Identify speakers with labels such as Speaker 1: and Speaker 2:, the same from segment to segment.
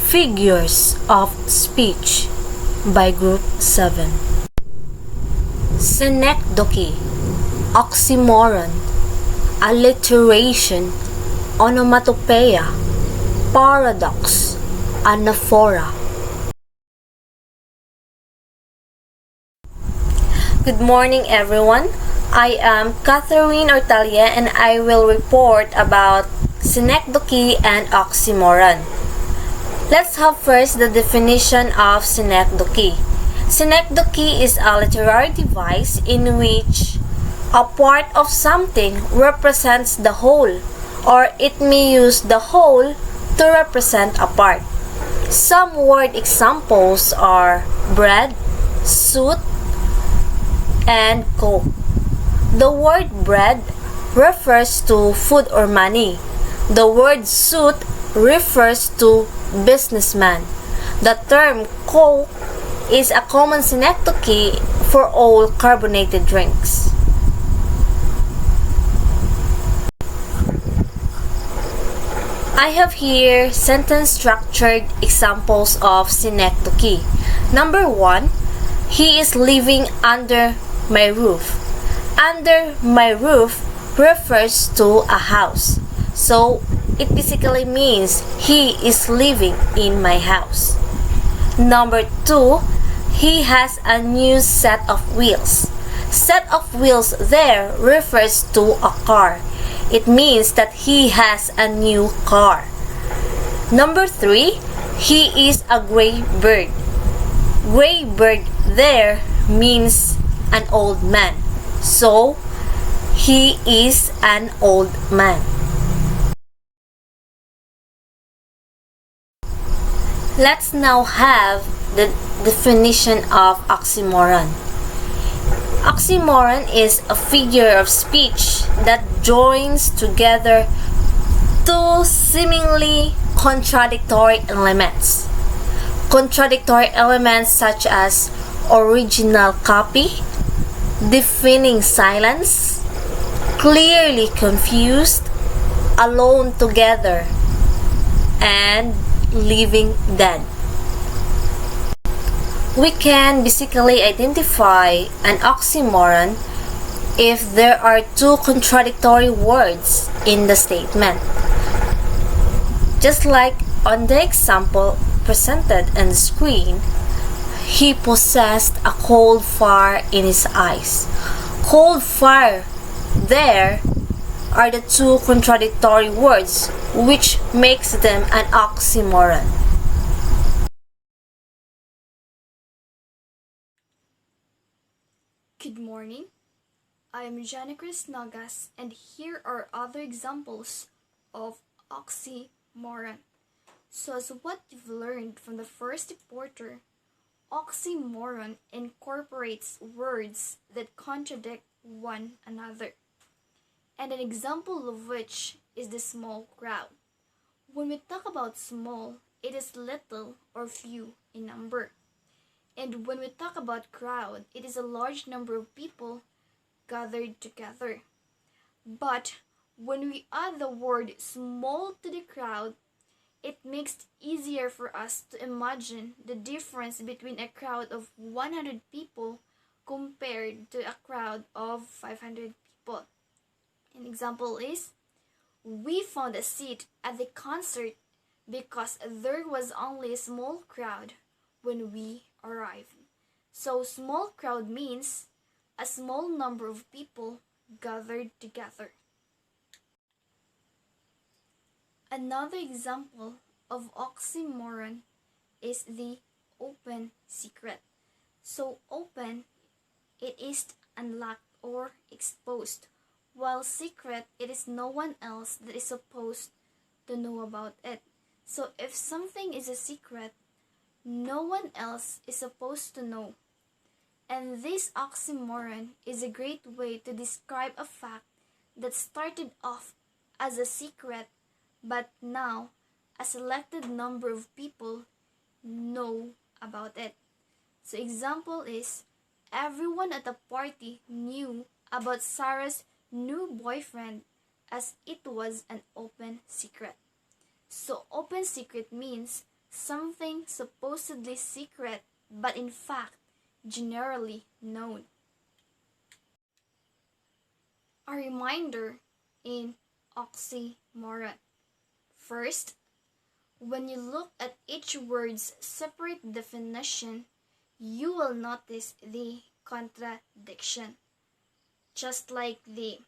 Speaker 1: Figures of Speech by Group 7. Synecdoche, oxymoron, alliteration, onomatopoeia, paradox, anaphora. Good morning, everyone. I am Catherine Ortalia and I will report about synecdoche and oxymoron. Let's have first the definition of synecdoche. Synecdoche is a literary device in which a part of something represents the whole, or it may use the whole to represent a part. Some word examples are bread, suit, and coke. The word bread refers to food or money. The word suit refers to businessman. The term coke is a common synecdoche for all carbonated drinks. I have here sentence structured examples of synecdoche. Number 1, he is living under my roof. Under my roof refers to a house. So, it basically means he is living in my house. Number 2, he has a new set of wheels. Set of wheels there refers to a car. It means that he has a new car. Number 3, he is a gray bird. Gray bird there means an old man. So, he is an old man. Let's now have the definition of oxymoron. Oxymoron is a figure of speech that joins together two seemingly contradictory elements. Contradictory elements such as original copy, deafening silence, clearly confused, alone together, and living dead. We can basically identify an oxymoron if there are two contradictory words in the statement. Just like on the example presented on the screen, he possessed a cold fire in his eyes. Cold fire there are the two contradictory words which makes them an oxymoron.
Speaker 2: Good morning. I am Janicris Nagas and here are other examples of oxymoron. So as what you've learned from the first reporter, oxymoron incorporates words that contradict one another. And an example of which is the small crowd. When we talk about small, it is little or few in number. And when we talk about crowd, it is a large number of people gathered together. But when we add the word small to the crowd, it makes it easier for us to imagine the difference between a crowd of 100 people compared to a crowd of 500 people. An example is, we found a seat at the concert because there was only a small crowd when we arrived. So small crowd means a small number of people gathered together. Another example of oxymoron is the open secret. So open, it is unlocked or exposed, while secret, it is no one else that is supposed to know about it. So if something is a secret, no one else is supposed to know. And this oxymoron is a great way to describe a fact that started off as a secret, but now a selected number of people know about it. So example is, everyone at the party knew about Sarah's new boyfriend as it was an open secret. So open secret means something supposedly secret but in fact generally known. A reminder in oxymoron. First, when you look at each word's separate definition, you will notice the contradiction. Just like the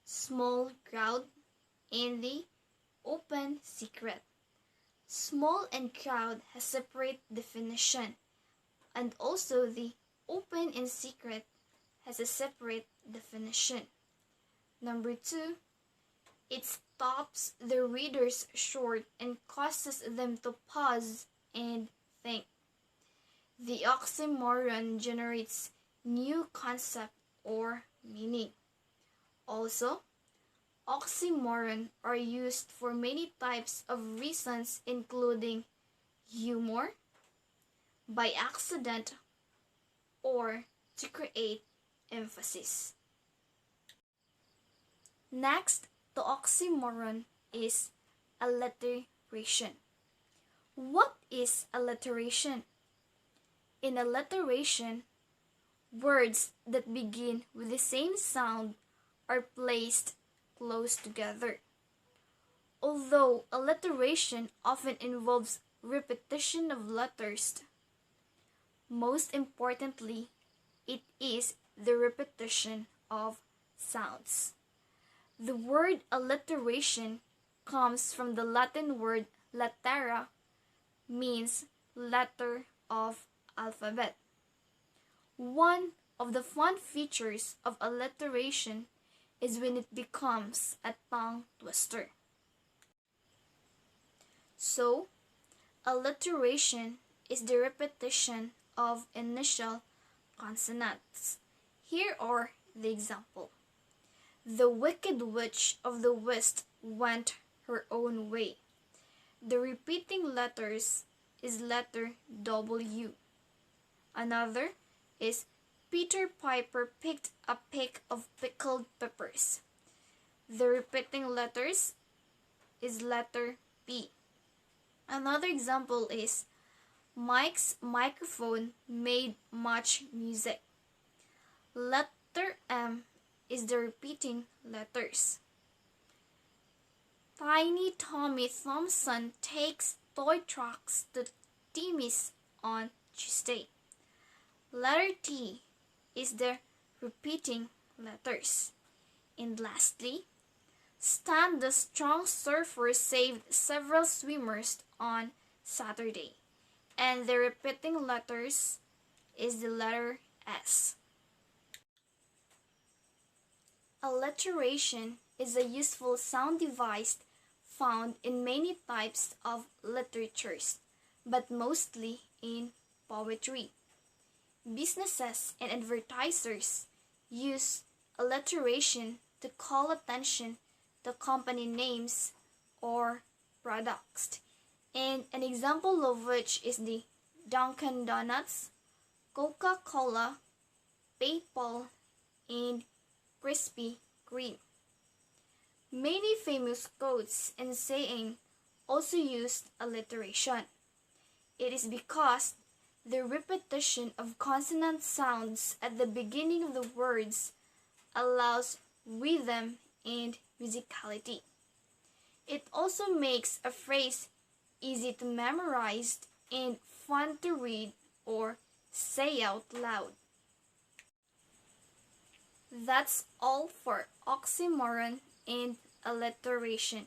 Speaker 2: small crowd and the open secret. Small and crowd has separate definition, and also the open and secret has a separate definition. Number 2, it stops the readers short and causes them to pause and think. The oxymoron generates new concept or meaning. Also, oxymoron are used for many types of reasons including humor, by accident, or to create emphasis. Next, the oxymoron is alliteration. What is alliteration? In alliteration, words that begin with the same sound are placed close together. Although alliteration often involves repetition of letters, most importantly, it is the repetition of sounds. The word alliteration comes from the Latin word lattera, means letter of alphabet. One of the fun features of alliteration is when it becomes a tongue twister. So, alliteration is the repetition of initial consonants. Here are the example. The Wicked Witch of the West went her own way. The repeating letters is letter W. Another is Peter Piper picked a peck of pickled peppers. The repeating letters is letter P. Another example is Mike's microphone made much music. Letter M is the repeating letters. Tiny Tommy Thompson takes toy trucks to Timmy's on Tuesday. Letter T is the repeating letters. And lastly, Stan the strong surfer saved several swimmers on Saturday. And the repeating letters is the letter S. Alliteration is a useful sound device found in many types of literatures, but mostly in poetry. Businesses and advertisers use alliteration to call attention to company names or products, and an example of which is the Dunkin' Donuts, Coca-Cola, PayPal, and Krispy Kreme. Many famous quotes and sayings also used alliteration. It is because the repetition of consonant sounds at the beginning of the words allows rhythm and musicality. It also makes a phrase easy to memorize and fun to read or say out loud. That's all for oxymoron and alliteration.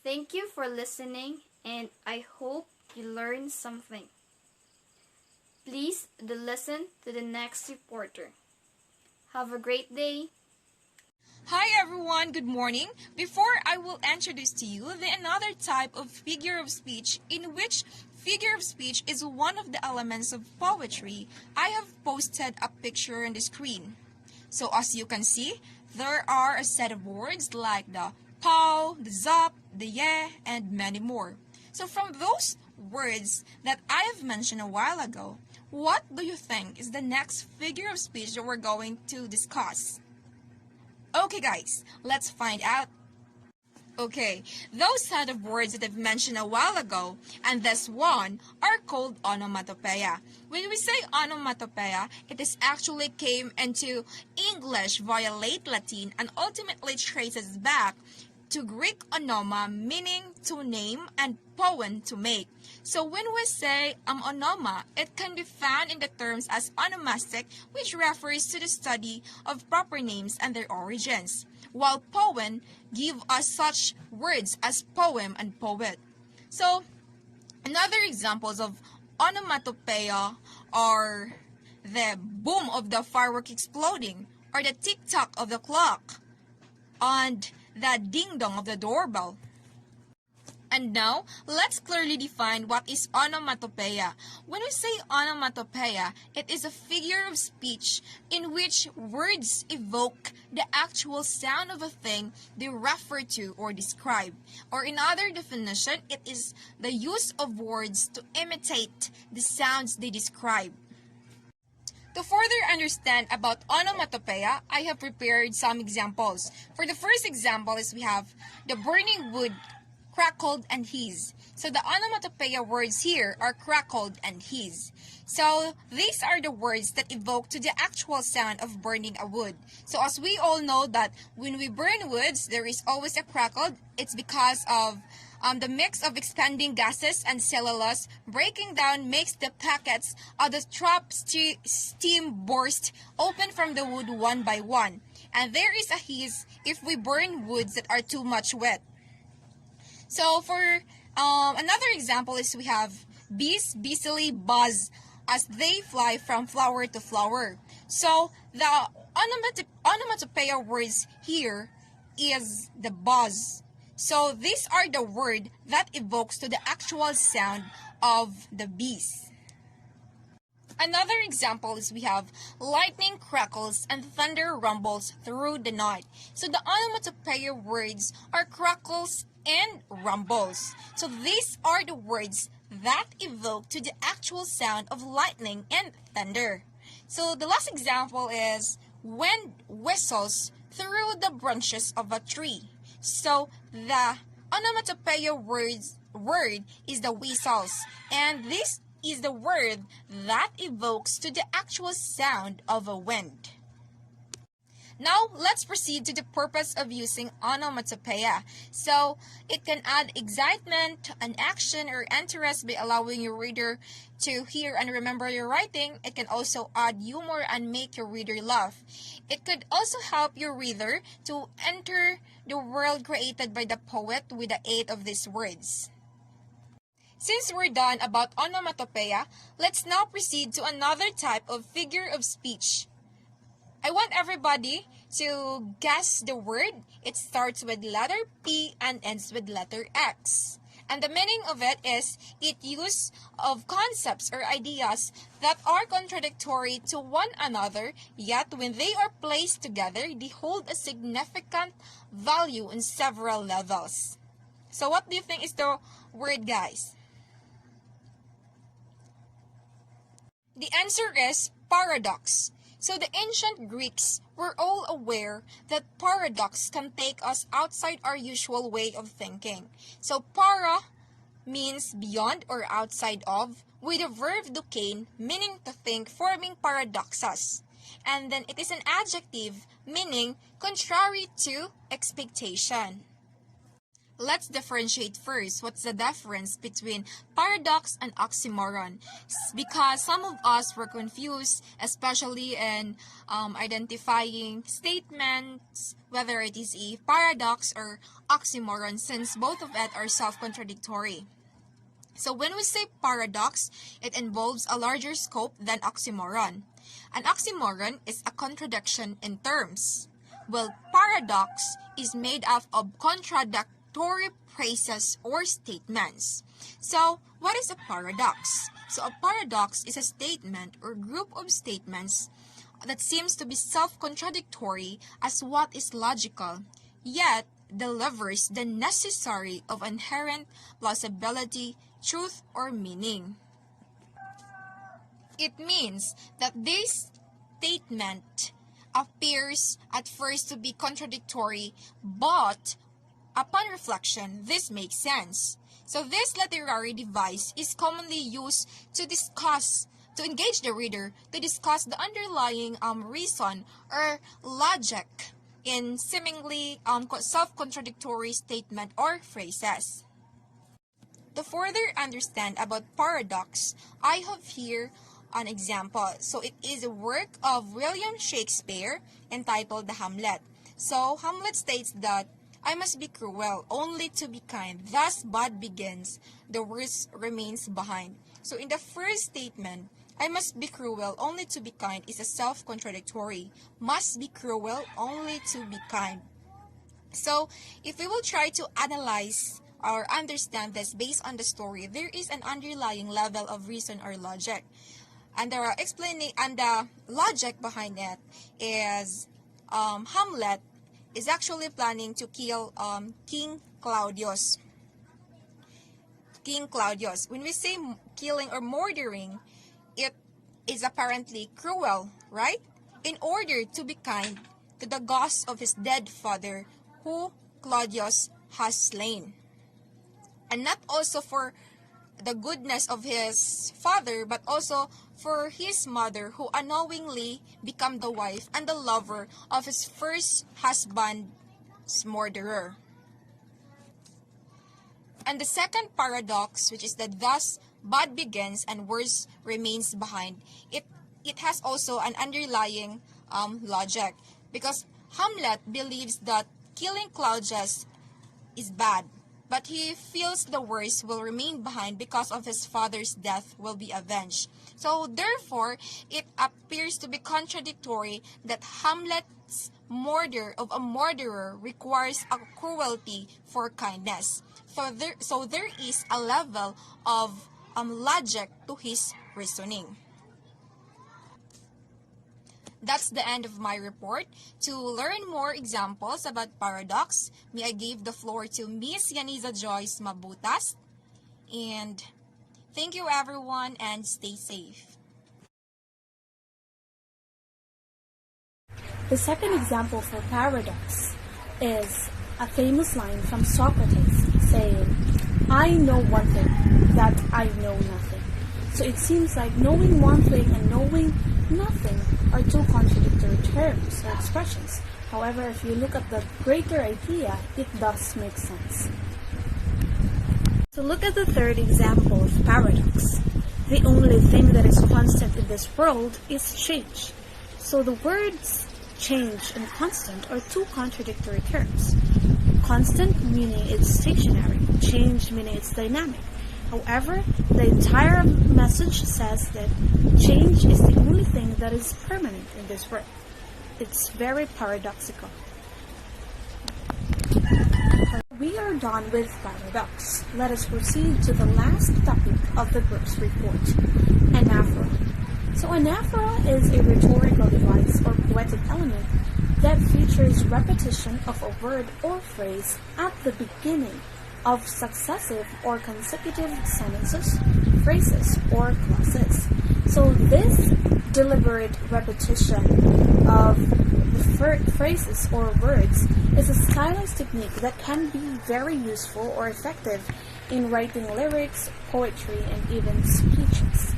Speaker 2: Thank you for listening, and I hope you learned something. Please listen to the next reporter. Have a great day.
Speaker 3: Hi everyone, good morning. Before I will introduce to you the another type of figure of speech in which figure of speech is one of the elements of poetry, I have posted a picture on the screen. So as you can see, there are a set of words like the pow, the zap, the yeah, and many more. So from those words that I have mentioned a while ago, what do you think is the next figure of speech that we're going to discuss? Okay guys, let's find out. Okay, those set of words that I've mentioned a while ago and this one are called onomatopoeia. When we say onomatopoeia, it is actually came into English via late Latin and ultimately traces back to Greek onoma, meaning to name, and poem, to make. So when we say onoma, it can be found in the terms as onomastic, which refers to the study of proper names and their origins, while poem give us such words as poem and poet. So another examples of onomatopoeia are the boom of the firework exploding, or the tick-tock of the clock, and the ding-dong of the doorbell. And now, let's clearly define what is onomatopoeia. When we say onomatopoeia, it is a figure of speech in which words evoke the actual sound of a thing they refer to or describe. Or in other definition, it is the use of words to imitate the sounds they describe. To further understand about onomatopoeia, I have prepared some examples. For the first example is we have the burning wood crackled and hissed. So the onomatopoeia words here are crackled and hissed. So these are the words that evoke to the actual sound of burning a wood. So as we all know that when we burn woods, there is always a crackle. It's because of the mix of expanding gases and cellulose breaking down makes the packets of the trapped steam burst open from the wood one by one. And there is a hiss if we burn woods that are too much wet. So for another example is we have bees busily buzz as they fly from flower to flower. So the onomatopoeia words here is the buzz. So these are the word that evokes to the actual sound of the bees. Another example is we have lightning crackles and thunder rumbles through the night. So the onomatopoeia words are crackles and rumbles. So these are the words that evoke to the actual sound of lightning and thunder. So the last example is wind whistles through the branches of a tree. So the onomatopoeia word is the whistles, and this is the word that evokes to the actual sound of a wind. Now, let's proceed to the purpose of using onomatopoeia. So, it can add excitement, an action, or interest by allowing your reader to hear and remember your writing. It can also add humor and make your reader laugh. It could also help your reader to enter the world created by the poet with the aid of these words. Since we're done about onomatopoeia, let's now proceed to another type of figure of speech. I want everybody to guess the word. It starts with letter P and ends with letter X. And the meaning of it is it use of concepts or ideas that are contradictory to one another, yet when they are placed together, they hold a significant value in several levels. So what do you think is the word, guys? The answer is paradox. So the ancient Greeks were all aware that paradox can take us outside our usual way of thinking. So para means beyond or outside of, with the verb dukein meaning to think, forming paradoxas. And then it is an adjective meaning contrary to expectation. Let's differentiate first. What's the difference between paradox and oxymoron? Because some of us were confused, especially in identifying statements, whether it is a paradox or oxymoron, since both of it are self-contradictory. So when we say paradox, it involves a larger scope than oxymoron. An oxymoron is a contradiction in terms, while paradox is made up of contradictory phrases or statements. So, what is a paradox? So, a paradox is a statement or group of statements that seems to be self-contradictory as what is logical, yet delivers the necessary of inherent plausibility, truth, or meaning. It means that this statement appears at first to be contradictory, but Upon reflection, this makes sense. So this literary device is commonly used to engage the reader to discuss the underlying reason or logic in seemingly self-contradictory statement or phrases. To further understand about paradox, I have here an example. So it is a work of William Shakespeare entitled The Hamlet. So Hamlet states that I must be cruel only to be kind. Thus bad begins, the worst remains behind. So in the first statement, I must be cruel only to be kind is a self-contradictory. Must be cruel only to be kind. So if we will try to analyze or understand this based on the story, there is an underlying level of reason or logic. And there are explaining, and the logic behind it is Hamlet is actually planning to kill King Claudius. King Claudius. When we say killing or murdering, it is apparently cruel, right? In order to be kind to the ghost of his dead father, who Claudius has slain. And not also for the goodness of his father, but also for his mother, who unknowingly became the wife and the lover of his first husband's murderer. And the second paradox, which is that thus bad begins and worse remains behind, it has also an underlying logic, because Hamlet believes that killing Claudius is bad, but he feels the worst will remain behind because of his father's death will be avenged. So therefore, it appears to be contradictory that Hamlet's murder of a murderer requires a cruelty for kindness. So there is a level of logic to his reasoning. That's the end of my report. To learn more examples about paradox, may I give the floor to Miss Yaniza Joyce Mabutas. And thank you everyone and stay safe.
Speaker 4: The second example for paradox is a famous line from Socrates saying, I know one thing, that I know nothing. So it seems like knowing one thing and knowing nothing are two contradictory terms or expressions. However, if you look at the greater idea, it does make sense. So look at the third example of paradox. The only thing that is constant in this world is change. So the words change and constant are two contradictory terms. Constant meaning it's stationary, change meaning it's dynamic. However, the entire message says that change is the only thing that is permanent in this world. It's very paradoxical. We are done with paradox. Let us proceed to the last topic of the group's report, anaphora. So anaphora is a rhetorical device or poetic element that features repetition of a word or phrase at the beginning of successive or consecutive sentences, phrases, or clauses. So this deliberate repetition of the phrases or words is a stylized technique that can be very useful or effective in writing lyrics, poetry, and even speeches.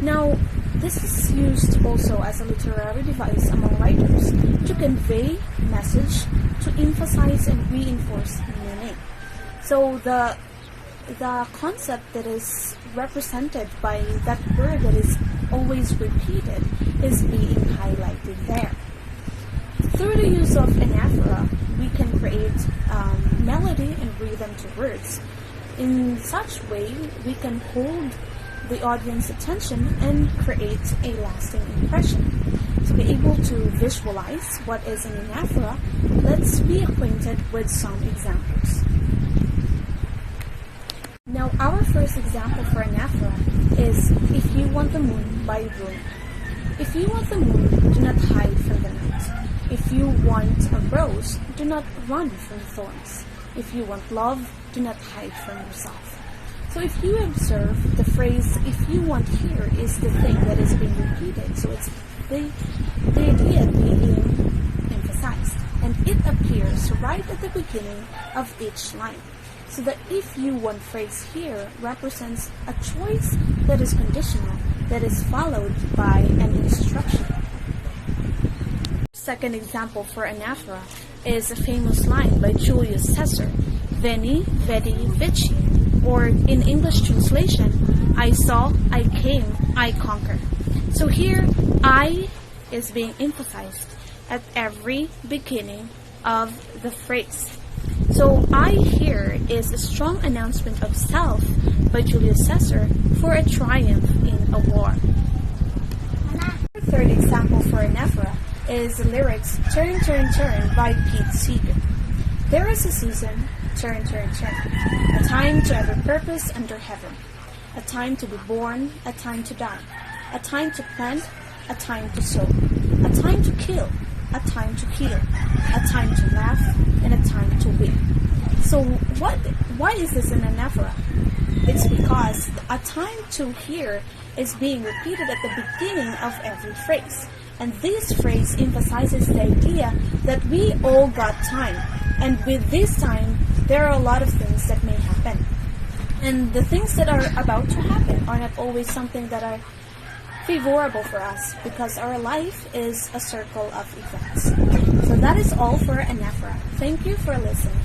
Speaker 4: Now, this is used also as a literary device among writers to convey message, to emphasize and reinforce meaning. So the concept that is represented by that word that is always repeated is being highlighted there. Through the use of anaphora, we can create melody and rhythm to words. In such way, we can hold the audience attention and create a lasting impression. To be able to visualize what is an anaphora, let's be acquainted with some examples. Now, our first example for anaphora is If You Want the Moon by Rumi. If you want the moon, do not hide from the night. If you want a rose, do not run from thorns. If you want love, do not hide from yourself. So if you observe, the phrase, if you want here, is the thing that is being repeated. So it's the idea being emphasized. and it appears right at the beginning of each line. So the if you one phrase here represents a choice that is conditional, that is followed by an instruction. Second example for anaphora is a famous line by Julius Caesar, Veni, Vidi, Vici, or in English translation, I saw, I came, I conquer. So here, I is being emphasized at every beginning of the phrase. So I here is a strong announcement of self by Julius Caesar for a triumph in a war. The third example for anaphora is the lyrics Turn, Turn, Turn by Pete Seeger. There is a season, turn, turn, turn, a time to every purpose under heaven, a time to be born, a time to die, a time to plant, a time to sow, a time to kill, a time to heal, a time to laugh, and a time to weep. So why is this an anaphora? It's because a time to hear is being repeated at the beginning of every phrase. And this phrase emphasizes the idea that we all got time. And with this time, there are a lot of things that may happen. And the things that are about to happen are not always something that are favorable for us, because our life is a circle of events. So that is all for anaphora. Thank you for listening.